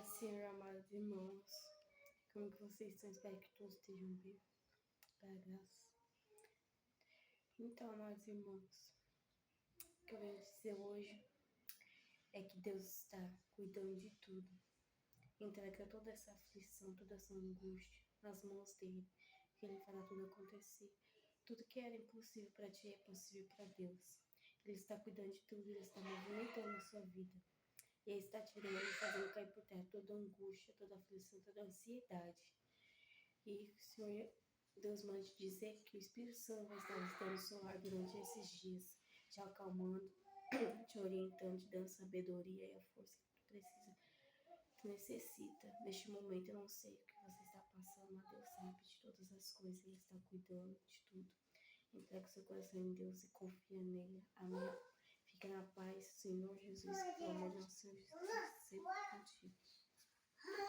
Pai, Senhor, amados irmãos, como que vocês estão? Espero que todos estejam bem, pela graça. Então, amados irmãos, o que eu venho dizer hoje é que Deus está cuidando de tudo. Entrega toda essa aflição, toda essa angústia nas mãos dele, que ele fará tudo acontecer. Tudo que era impossível para ti é possível para Deus. Ele está cuidando de tudo, ele está movimentando a sua vida. E Ele está tirando e fazendo cair por terra toda angústia, toda aflição, toda ansiedade. E o Senhor, Deus mande dizer que o Espírito Santo vai estar visitando o seu lar durante esses dias, te acalmando, te orientando, te dando sabedoria e a força que tu precisa, tu necessita. Neste momento eu não sei o que você está passando, mas Deus sabe de todas as coisas, Ele está cuidando de tudo. Entrega o seu coração em Deus e confia nele. Amém. Fica na paz, Senhor Jesus, pelo amor de Senhor Jesus.